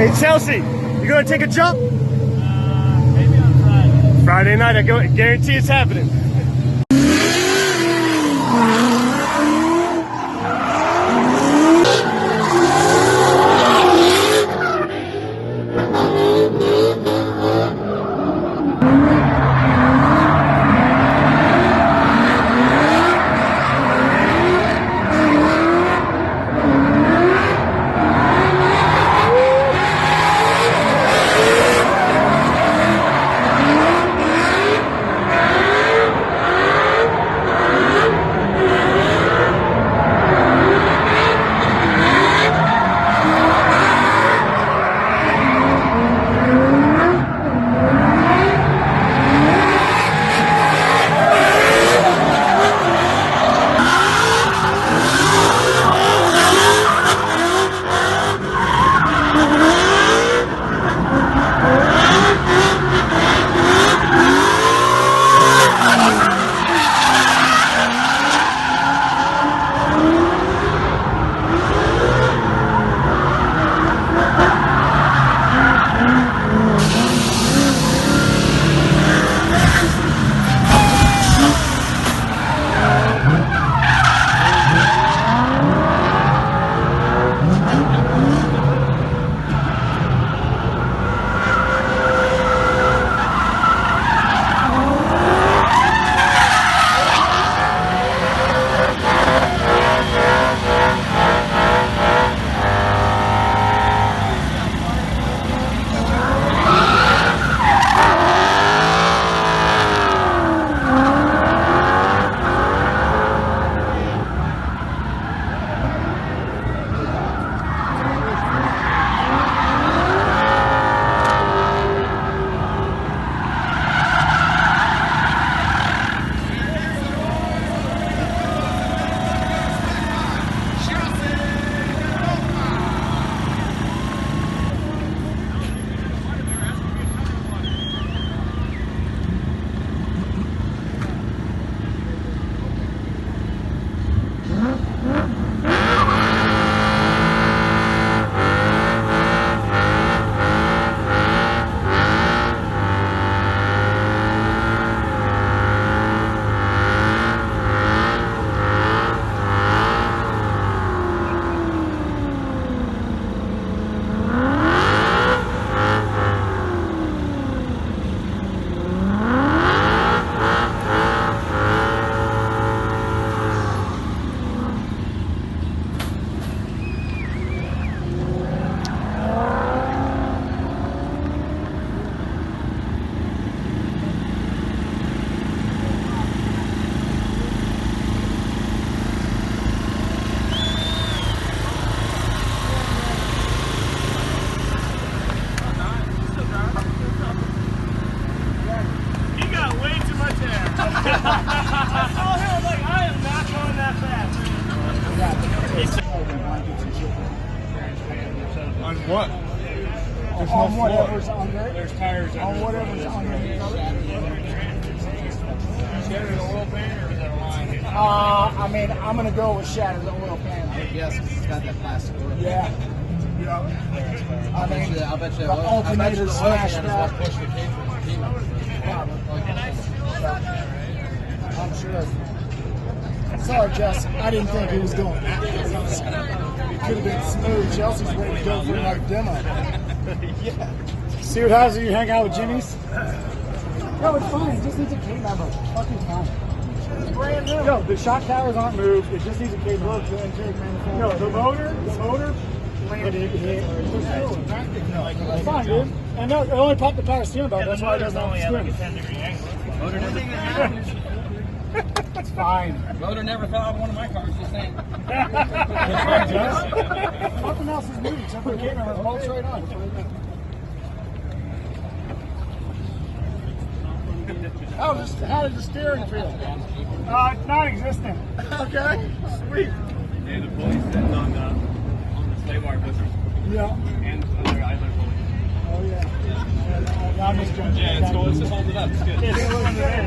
Hey Chelsea, you gonna take a jump? Maybe on Friday. Friday night, I guarantee it's happening. On what? There's On no whatever's floor. under it. There's tires On whatever's under it. Shattered oil pan or is that a line? I mean, I'm going to go with shattered oil pan. Yes, it's got that plastic oil. Yeah. I mean, I'll bet you the alternator smashed that. push the cage from the team. I'm sure. Sorry, Jess. I didn't think he was going that fast. It could have been smooth. Chelsea's waiting to go for another demo. Yeah. See what happens when you hang out with Jimmy's? No, it's fine. It just needs a key number. Fucking fine. It's brand new. No, the shock towers aren't moved. It just needs a cable. No, the motor landed. It's fine, dude. And no, it only popped the power steering belt. That's why it doesn't only have have to like a spin. 10-degree angle. Motor never It's fine. Motor never fell out of one of my cars, just saying. Nothing else is moving except for the camera. It bolts right on. How does the steering feel? Non-existent. Okay, sweet. Yeah, the pulley sitting on the slave wire business. Yeah. And other idler pulley. Oh yeah. I'm just joking. Yeah, it's cool. It's just holding it up. It's good. It's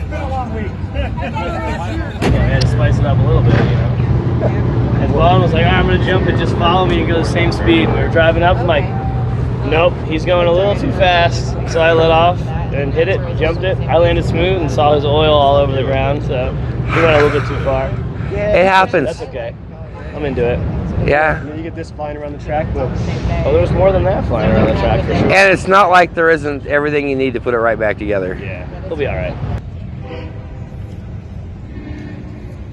been a long week. Yeah, we had to spice it up a little bit, you know. And Vaughn was like, "All right, I'm going to jump and just follow me and go the same speed." We were driving up, I'm like, Nope, he's going a little too fast, so I let off and hit it, jumped it. I landed smooth and saw his oil all over the ground, so he went a little bit too far. Yeah, It happens. That's okay. I'm into it. Yeah. And then you get this flying around the track, but Oh, there's more than that flying around the track for sure. And it's not like there isn't everything you need to put it right back together. Yeah, he'll be all right.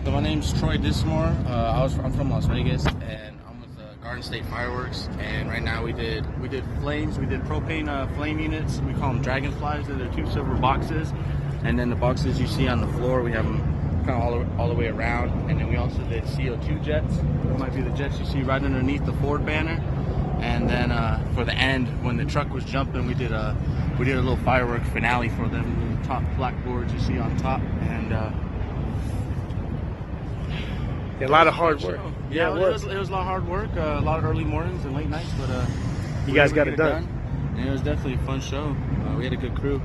So my name's Troy Dismore. I'm from Las Vegas, and I'm with Garden State Fireworks. And right now we did flames. We did propane flame units. We call them dragonflies. They're 2 silver boxes, and then the boxes you see on the floor, we have them kind of all the way around. And then we also did CO2 jets. That might be the jets you see right underneath the Ford banner. And then for the end, when the truck was jumping, we did a little firework finale for them. The top blackboards you see on top, and. a lot of hard work. Yeah, it was a lot of hard work, a lot of early mornings and late nights, but You guys got it done. And it was definitely a fun show. We had a good crew.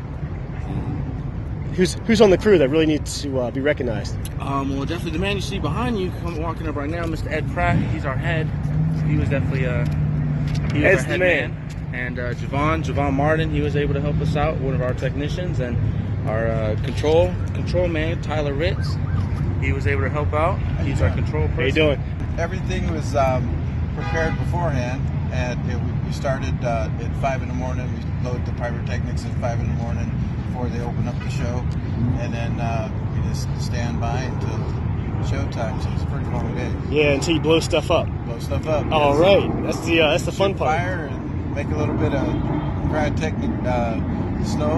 Who's on the crew that really needs to be recognized? Well, definitely the man you see behind you, walking up right now, Mr. Ed Pratt. He's our head. He was definitely our head man. And Javon Martin, he was able to help us out, one of our technicians, and our control man, Tyler Ritz. He was able to help out. He's our control person. How you doing? Everything was prepared beforehand, and we started at 5 in the morning. We loaded the pyrotechnics at 5 in the morning before they open up the show, and then we just stand by until showtime. So it's a pretty long day. Yeah, until you blow stuff up. Blow stuff up. All right, that's the fun Shoot part. Fire and make a little bit of pyrotechnic snow.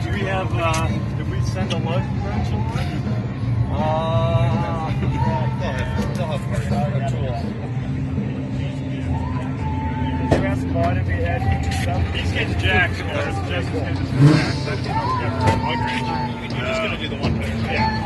Do we have, did we send a load correction? You asked Vaughn if he had future stuff? He's getting jacked. Just gonna do the one page. Yeah.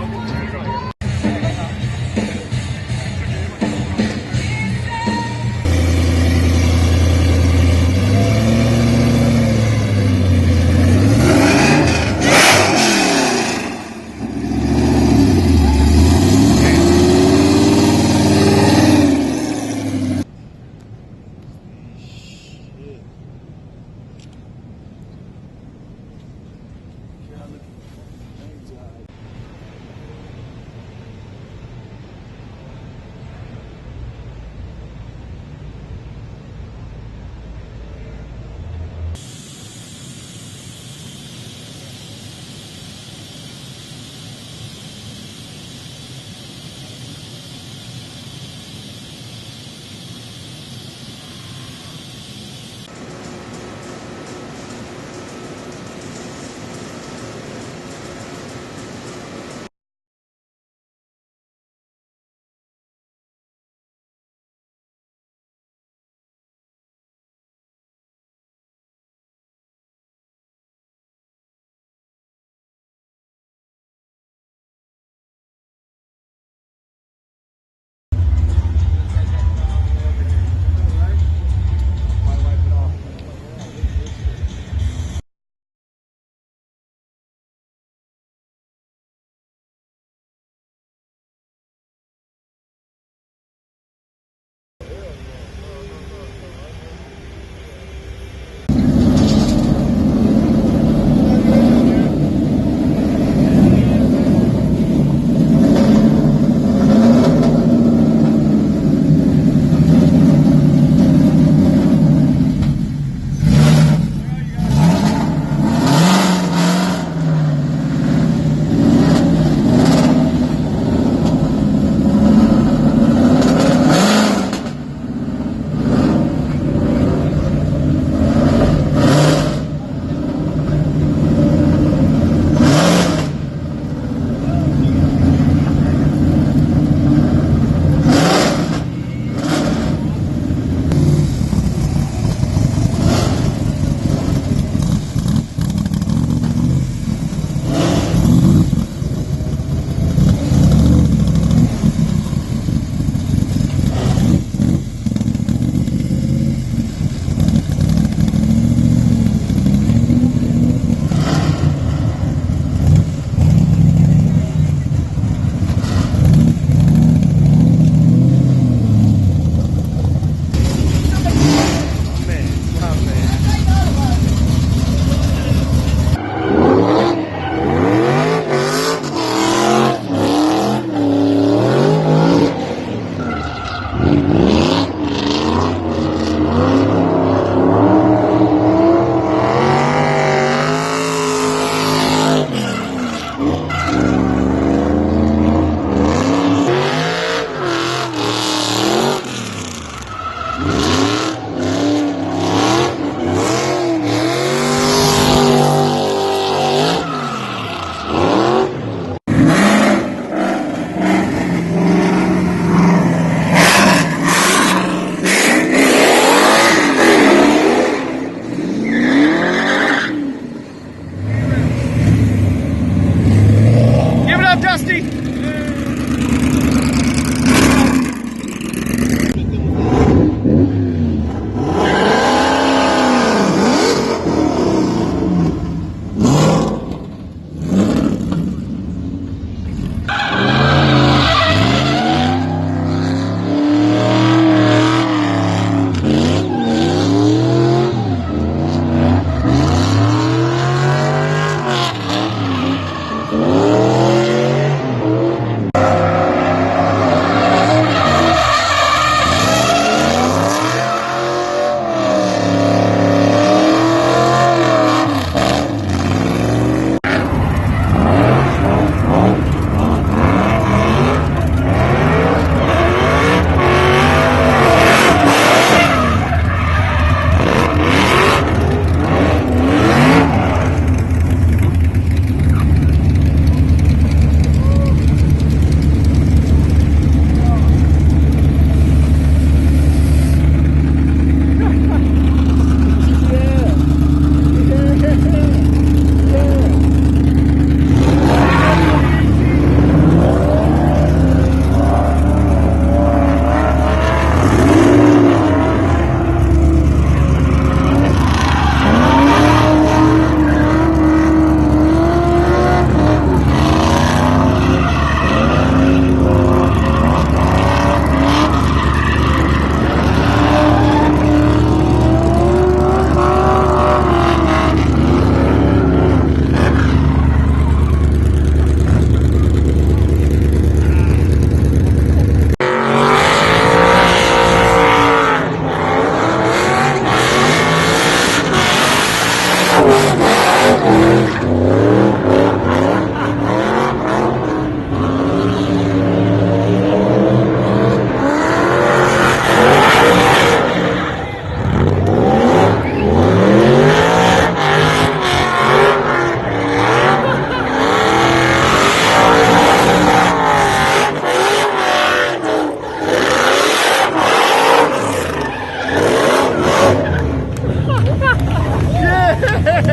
That's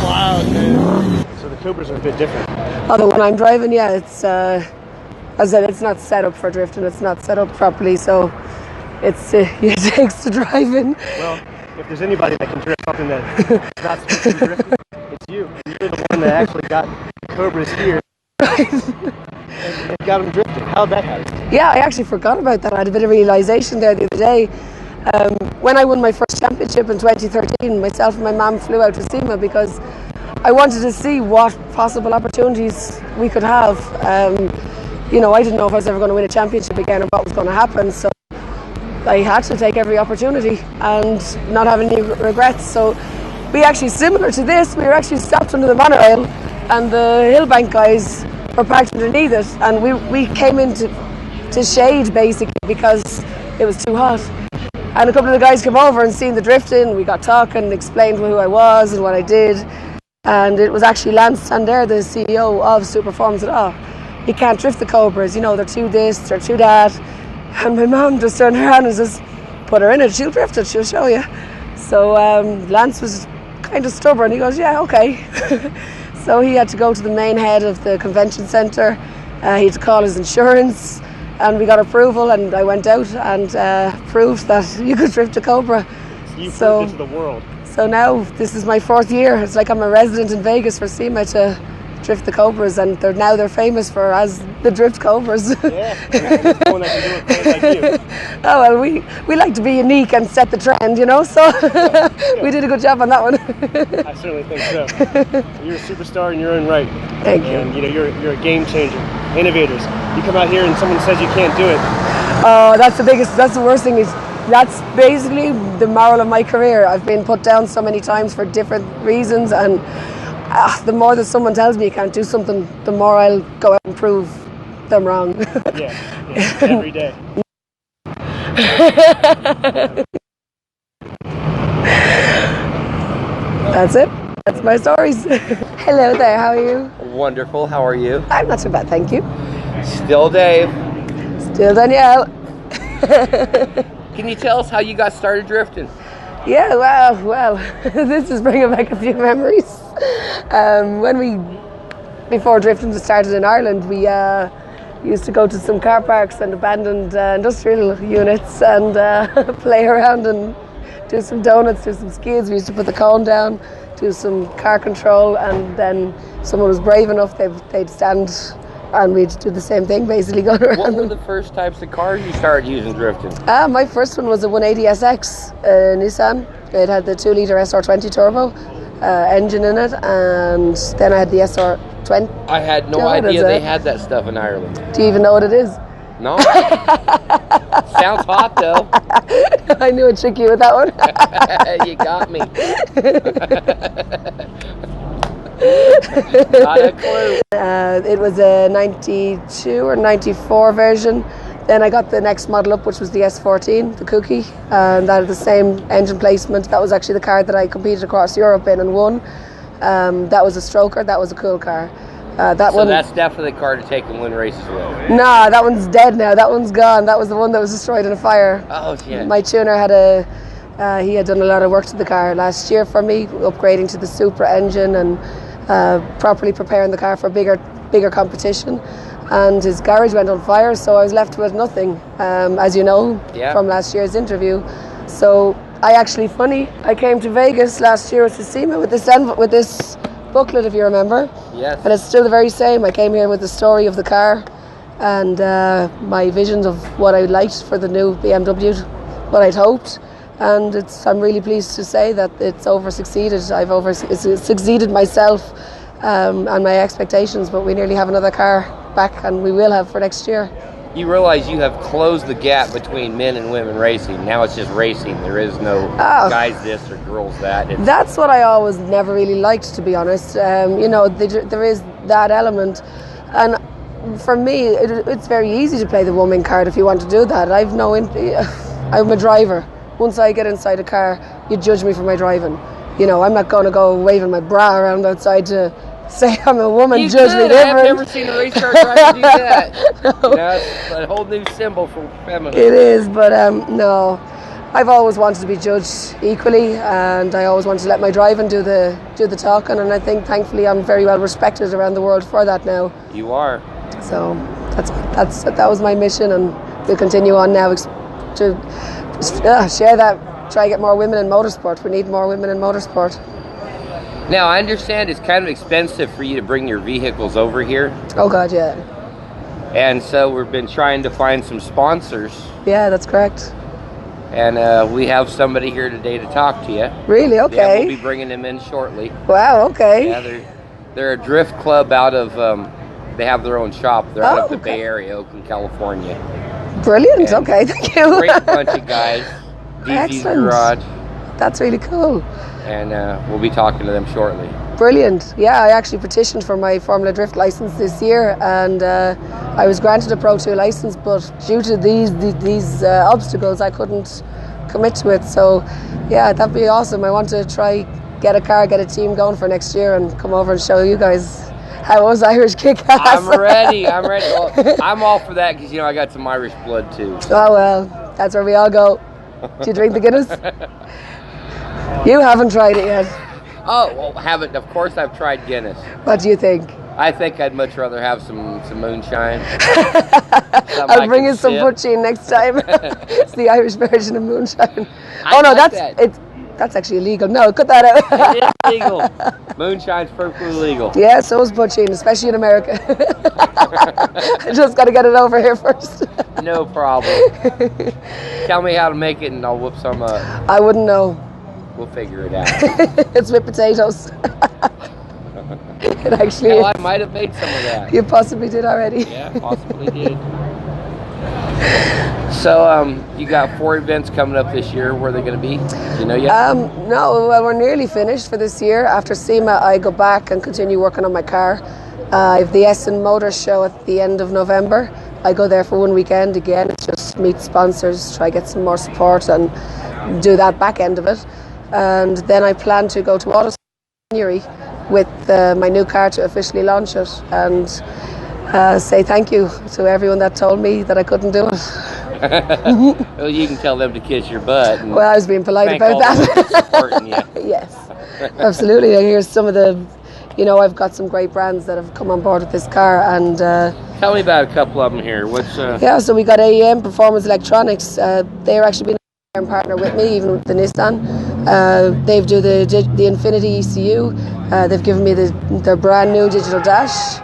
wild, man. So the Cobras are a bit different. Oh, the one I'm driving, yeah, it's as I said, it's not set up for drifting. It's not set up properly, so it takes the driving. Well, if there's anybody that can drift something that's not supposed to be drifting, it's you. And you're the one that actually got Cobras here and got them drifting. How'd that happen? Yeah, I actually forgot about that. I had a bit of realisation there the other day. When I won my first championship in 2013, myself and my mum flew out to SEMA because I wanted to see what possible opportunities we could have. You know, I didn't know if I was ever going to win a championship again or what was going to happen, so I had to take every opportunity and not have any regrets. So we actually, similar to this, we were actually stopped under the monorail and the Hillbank guys were parked underneath it, and we came into shade basically because it was too hot. And a couple of the guys came over and seen the drifting. We got talking, explained who I was and what I did, and it was actually Lance Sander, the CEO of Superform, said, "Oh, you can't drift the Cobras, you know, they're too this, they're too that." And my mum just turned her hand and says, "Put her in it, she'll drift it, she'll show you." So Lance was kind of stubborn. He goes, "Yeah, okay." So he had to go to the main head of the convention centre. He had to call his insurance, and we got approval, and I went out and proved that you could drift a Cobra. You proved it to the world. So now this is my 4th year. It's like I'm a resident in Vegas for SEMA to drift the Cobras, and they're famous for as the Drift Cobras. Yeah, there's no one that can do it quite like you. Oh well, we like to be unique and set the trend, you know. So we did a good job on that one. I certainly think so. You're a superstar in your own right. Thank you. And you know you're a game changer. Innovators. You come out here and someone says you can't do it. Oh, that's the worst thing. That's basically the moral of my career. I've been put down so many times for different reasons, and the more that someone tells me you can't do something, the more I'll go out and prove them wrong. Yeah, every day. That's it. That's my stories. Hello there, how are you? Wonderful. How are you? I'm not too bad, thank you. Still Dave. Still Danielle. Can you tell us how you got started drifting? Yeah, well, this is bringing back a few memories. Before drifting started in Ireland, we used to go to some car parks and abandoned industrial units and play around and do some donuts, do some skids. We used to put the cone down, do some car control, and then if someone was brave enough, they'd stand and we'd do the same thing, basically going around. What were the first types of cars you started using drifting? My first one was a 180SX Nissan. It had the 2-litre SR20 turbo engine in it, and then I had the SR20. I had no idea they had that stuff in Ireland. Do you even know what it is? No. Sounds hot though. I knew I'd trick you with that one. You got me. Not a clue. It was a 92 or 94 version. Then I got the next model up, which was the S14, the Cookie, and that had the same engine placement. That was actually the car that I competed across Europe in and won. That was a stroker. That was a cool car. So that's definitely the car to take and win races with. Nah, that one's dead now. That one's gone. That was the one that was destroyed in a fire. Oh, yeah. My tuner had he had done a lot of work to the car last year for me, upgrading to the Supra engine and properly preparing the car for bigger competition. And his garage went on fire, so I was left with nothing, as you know, from last year's interview. So I came to Vegas last year to SEMA with this booklet, if you remember. Yes. And it's still the very same. I came here with the story of the car and my visions of what I liked for the new BMW, what I'd hoped. And I'm really pleased to say that it's succeeded. It's succeeded myself and my expectations, but we nearly have another car back, and we will have for next year. You realize you have closed the gap between men and women racing. Now it's just racing. There is no guys this or girls that. That's what I always never really liked, to be honest. There is that element, and for me, it's very easy to play the woman card if you want to do that. I'm a driver. Once I get inside a car, you judge me for my driving. You know, I'm not going to go waving my bra around outside to say I'm a woman, You judge me could. I've different. never seen a race car driver do that. You know, it's a whole new symbol for feminine. It is, but no. I've always wanted to be judged equally, and I always wanted to let my driving do the talking, and I think thankfully I'm very well respected around the world for that now. You are. So that was my mission, and we'll continue on now to share that. Try to get more women in motorsport. We need more women in motorsport. Now, I understand it's kind of expensive for you to bring your vehicles over here. Oh God, yeah. And so we've been trying to find some sponsors. Yeah, that's correct. And we have somebody here today to talk to you. Really? Okay. Yeah, we'll be bringing them in shortly. Wow, okay. Yeah, they're a drift club out of, they have their own shop. They're out of the okay. Bay Area, Oakland, California. Brilliant, And okay, thank you. Great bunch of guys. DZ's Excellent. Garage. That's really cool. And we'll be talking to them shortly. Brilliant. Yeah, I actually petitioned for my Formula Drift license this year, and I was granted a Pro 2 license, but due to these obstacles, I couldn't commit to it. So, yeah, that'd be awesome. I want to try get a team going for next year, and come over and show you guys how us Irish kick ass. I'm ready. Well, I'm all for that because, you know, I got some Irish blood too. Oh, well, that's where we all go. Do you drink the Guinness? You haven't tried it yet. Oh, well, haven't. Of course, I've tried Guinness. What do you think? I think I'd much rather have some moonshine. I'll bring you some poutine next time. It's the Irish version of moonshine. Oh no, that's actually illegal. No, cut that out. It is legal. Moonshine's perfectly legal. Yeah, so is poutine, especially in America. I just got to get it over here first. No problem. Tell me how to make it, and I'll whip some up. I wouldn't know. We'll figure it out. It's with potatoes. It actually Hell, is. I might have made some of that. You possibly did already. Yeah, possibly did. So, you got 4 events coming up this year. Where are they going to be? Do you know yet? No, well, we're nearly finished for this year. After SEMA, I go back and continue working on my car. I have the Essen Motor Show at the end of November. I go there for one weekend again. It's just meet sponsors, try get some more support, and do that back end of it. And then I plan to go to Auto in January with my new car to officially launch it, and say thank you to everyone that told me that I couldn't do it. Well, you can tell them to kiss your butt. And well, I was being polite about that. Supporting you. Yes, absolutely. Here's some of the, I've got some great brands that have come on board with this car, and tell me about a couple of them here. What's yeah, so we got AEM Performance Electronics. They're actually been a partner with me, even with the Nissan. They've do the Infinity ECU. They've given me their brand new digital dash.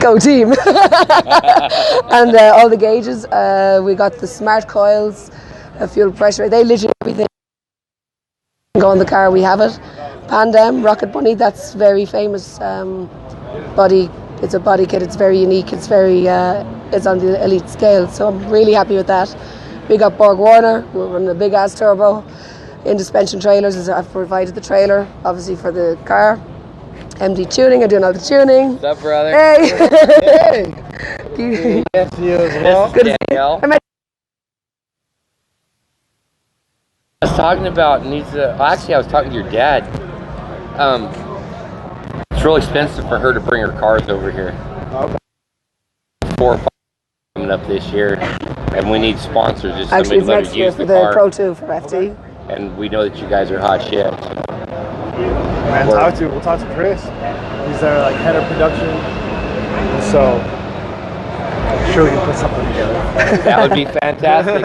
Go team! And all the gauges. We got the smart coils, fuel pressure. They literally everything go in the car. We have it. Pandem Rocket Bunny. That's very famous body. It's a body kit. It's very unique. It's very. It's on the elite scale. So I'm really happy with that. We got Borg Warner. We're running a big ass turbo. In suspension trailers, I've provided the trailer, obviously, for the car. MD Tuning, I'm doing all the tuning. What's up, brother? Hey! Hey! Yes, you as well. Good to see you. Danielle. I was talking about actually I was talking to your dad. It's real expensive for her to bring her cars over here. Okay. 4 or 5 coming up this year, and we need sponsors. Just Actually, it's somebody next to year use for the the car. Pro 2 for FT. And we know that you guys are hot shit. Man, we'll talk to Chris. He's our head of production. So I'm sure we can put something together. That would be fantastic.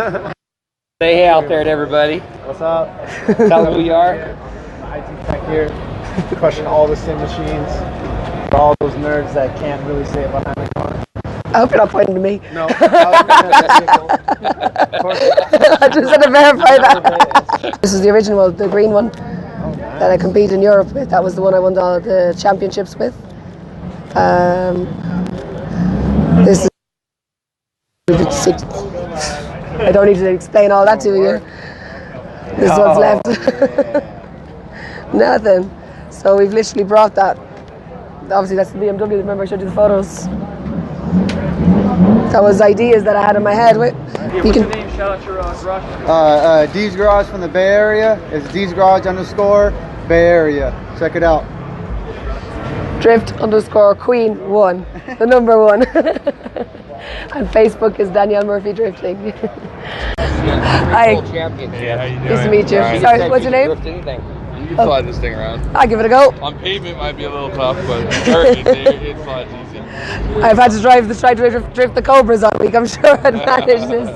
Say hey out there to everybody. What's up? Tell them who you are. IT tech here, crushing all the sim machines for all those nerds that can't really say it behind the car. I hope you're not pointing to me. No, of course not. I just had to verify that. This is the original, the green one that I competed in Europe with. That was the one I won all the championships with. This is. I don't need to explain all that to you. This one's left. Nothing. So we've literally brought that. Obviously, that's the BMW. Remember, I showed you the photos. That was ideas that I had in my head. Wait, What's your name? Shout out your garage. D's Garage from the Bay Area. It's D's Garage _ Bay Area. Check it out. Drift_Queen1, the number 1. And Facebook is Danielle Murphy Drifting. Hi. Championship. Yeah, how you doing? Nice to meet you. All right. Sorry, what's your name? Drift anything. You can slide this thing around. I'll give it a go. On pavement might be a little tough, but it slides easy. I've had to try to drift the Cobras all week. I'm sure I'd manage this.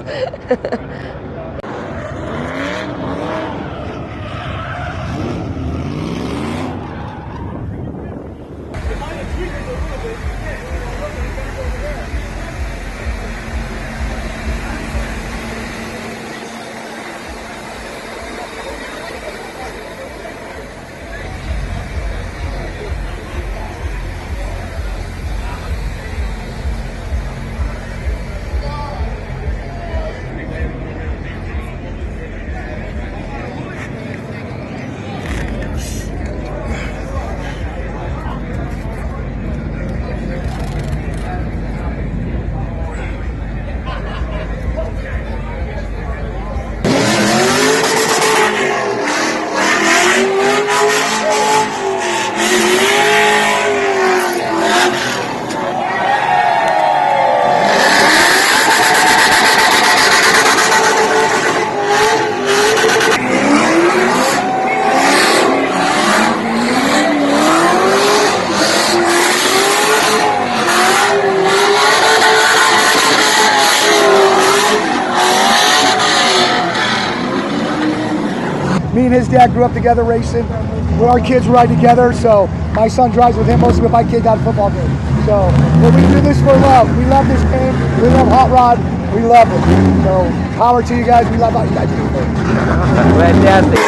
Me and his dad grew up together racing. Our kids ride together, so my son drives with him mostly, but my kid got a football game. So, but we do this for love. We love this game. We love hot rod. We love it. So, power to you guys. We love how you guys do things. Fantastic.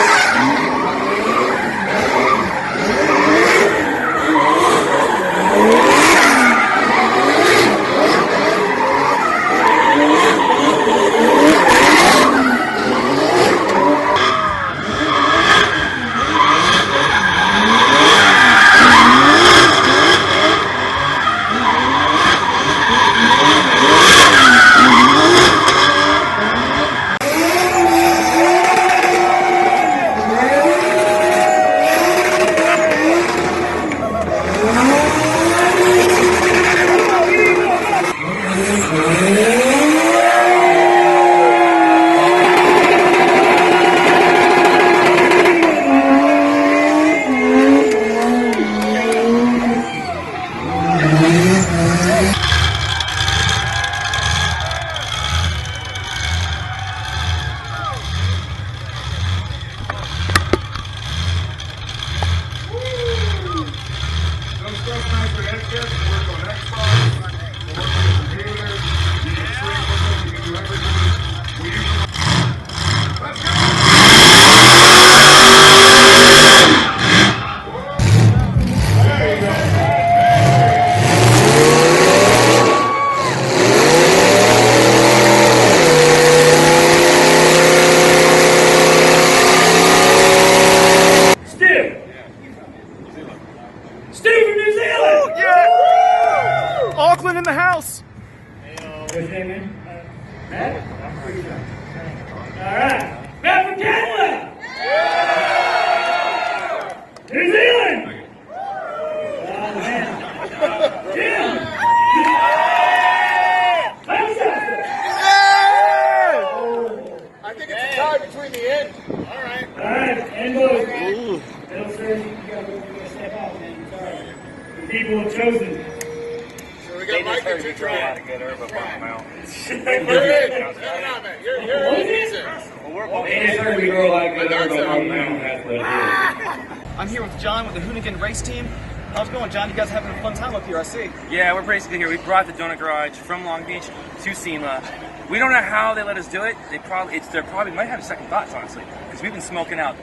Auckland in the house. What's your name, man? Matt? All right. Matt from Canada. New Zealand. Oh, man. Jim. I think it's a tie between the end. All right. All right. And those. Little sir, you gotta step out, man. Sorry. The people have chosen. We got Mike and two try. to get her, but bump them out. I'm here with John with the Hoonigan race team. How's it going, John? You guys having a fun time up here, I see. Yeah, we're basically here. We brought the donut garage from Long Beach to SEMA. We don't know how they let us do it. They probably might have second thoughts, honestly, because we've been smoking out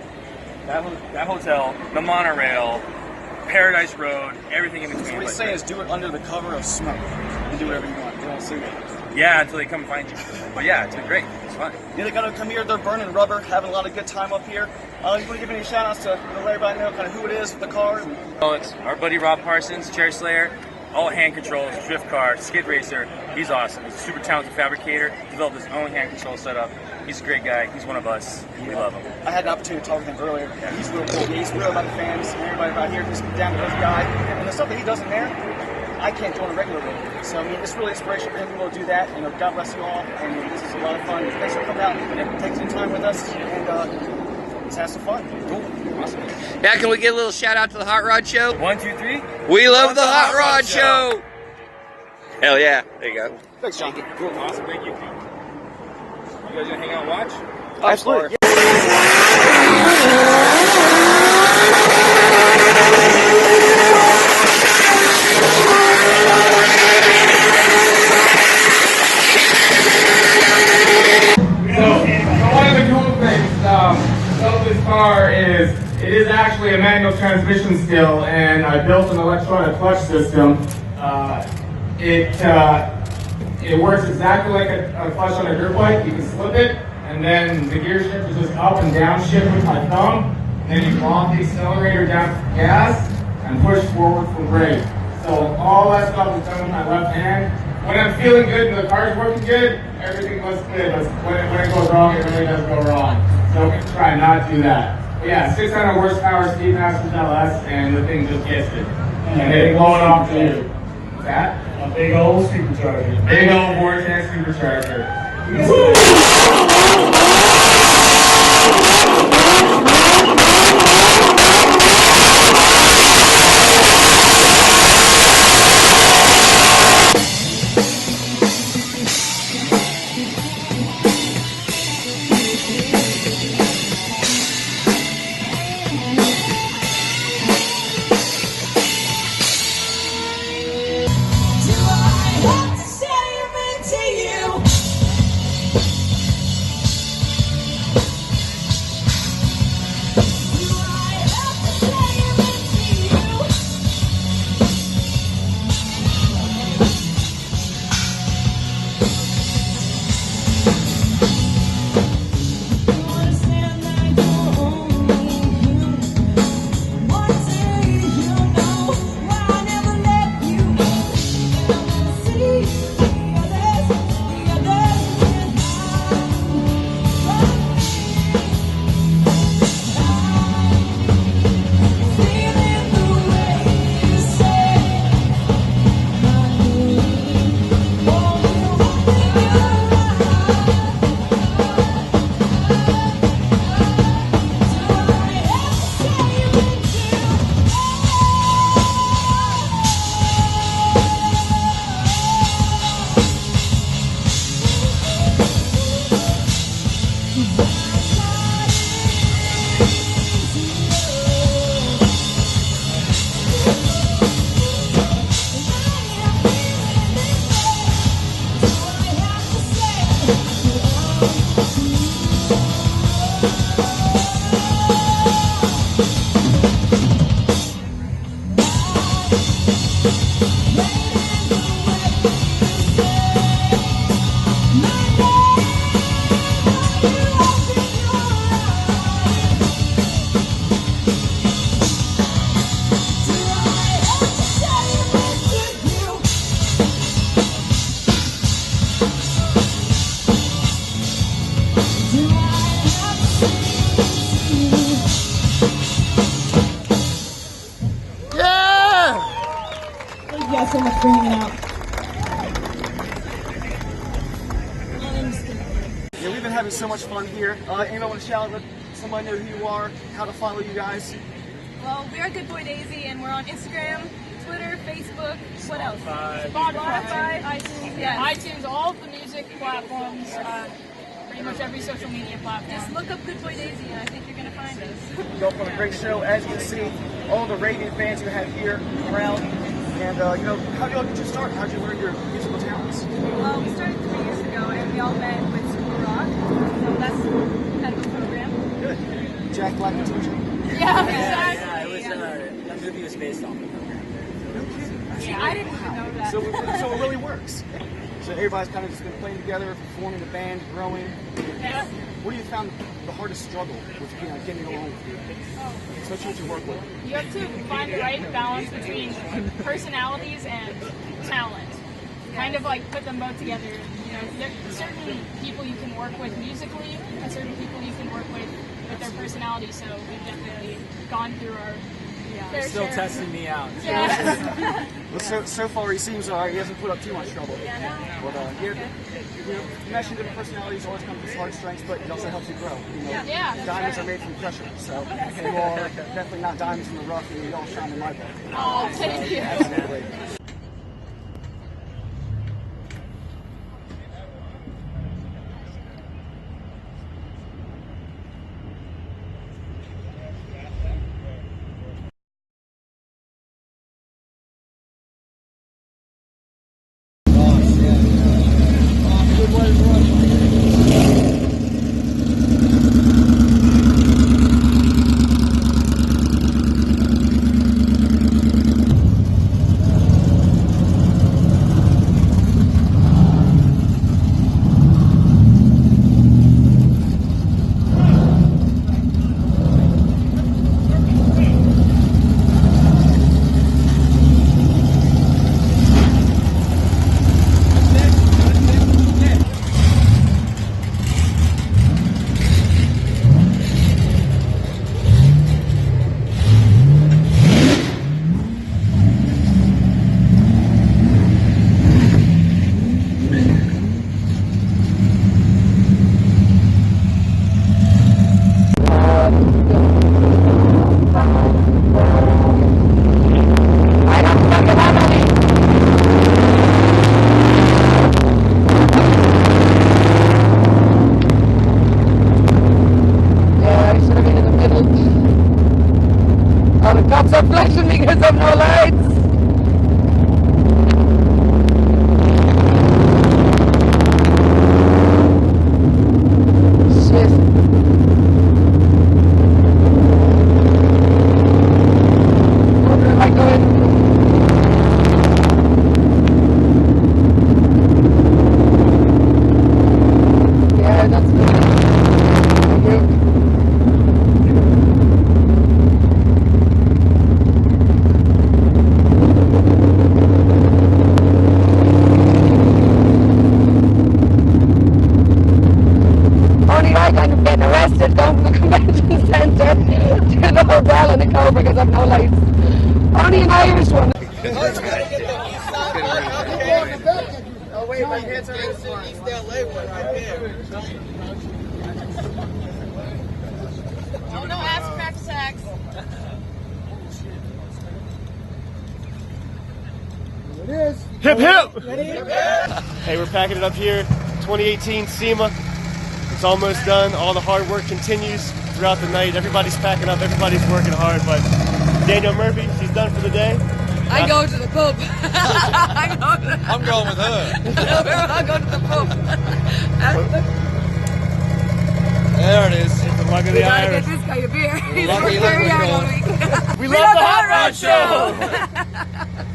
that hotel, the monorail, Paradise Road, everything in between. So what he's saying is do it under the cover of smoke. You do whatever you want. They won't see you. Yeah, until they come and find you. But yeah, it's been great. It's fun. Yeah, they gotta come here. They're burning rubber, having a lot of good time up here. You want to give any shout outs to let everybody know kind of who it is, the car? Well, it's our buddy Rob Parsons, Chair Slayer. all hand controls, drift car, skid racer. He's awesome. He's a super talented fabricator. Developed his own hand control setup. He's a great guy. He's one of us. We love him. I had an opportunity to talk with him earlier. He's real cool. He's real about the fans and everybody about here. He's a down-to-earth guy. And the stuff that he does in there, I can't do on a regular day. So, I mean, it's really inspirational for him to be able to do that. You know, God bless you all. And this is a lot of fun. Thanks for coming out and taking some time with us. And let's have some fun. Cool. Awesome. Now, can we get a little shout out to the Hot Rod Show? 1, 2, 3. We love the Hot Rod Show. Hell yeah. There you go. Thanks, John. Cool. Awesome. Thank you. You guys gonna hang out and watch? Absolutely. So one of the cool things about this car is it is actually a manual transmission still, and I built an electronic clutch system. It works exactly like a clutch on a dirt bike. You can slip it, and then the gear shift is just up and down shift with my thumb. Then you lock the accelerator down for gas and push forward for brake. So all that stuff is done with my left hand. When I'm feeling good and the car's working good, everything looks good. But when it goes wrong, it really does go wrong. So try not to do that. But yeah, 600 horsepower Speedmasters LS, and the thing just gets it. And it's blowing off to you. What's that? A big old supercharger. Big old Vortex supercharger. So much for hanging out. Yeah, we've been having so much fun here. Anyone want to shout, let somebody know who you are, how to follow you guys? Well, we are Good Boy Daisy, and we're on Instagram, Twitter, Facebook, what else? Spotify, iTunes, iTunes, all of the music platforms, pretty much every social media platform. Just look up Good Boy Daisy, and I think you're going to find us. Go for a great show. As you can see, all the raving fans you have here around. And, you know, how did you all get your start? How did you learn your musical talents? Well, we started 3 years ago, and we all met with School Rock, so that's kind of a program. Good. Jack Black and teacher? Yeah, exactly. Yeah, it was, the movie was based on the program. No kidding. Yeah, I didn't even know that. So it really works. So everybody's kind of just been playing together, forming the band, growing. Yeah. What do you found the hardest struggle with getting along with you, especially with your work with? You have to find the right balance between personalities and talent. Kind of like put them both together. You know, there's certain people you can work with musically, and certain people you can work with their personality. So we've definitely gone through our fair Still share. testing me out. Yeah. Well, so far he seems alright. He hasn't put up too much trouble. Yeah, But meshing different personalities always comes with hard strengths, but it also helps you grow. You know, Yeah. diamonds are made from pressure, so you are definitely not diamonds in the rough, and you all shine in my book. Oh, thank you. Absolutely. because of no lights. Because of no lights. Only an Irish one. Oh wait, my pants are in the East LA one right there. Oh no, ass crack attacks. It is. Hip hip! Hey, we're packing it up here. 2018 SEMA. It's almost done. All the hard work continues throughout the night. Everybody's packing up. Everybody's working hard. But Danielle Murphy, she's done for the day. I go to the pub. I'm going with her. We're all going to the pub. There it is. It's the luck of the Irish. Get this guy a beer. He's Lucky worked very hard all week. We love the Hot Rod Show!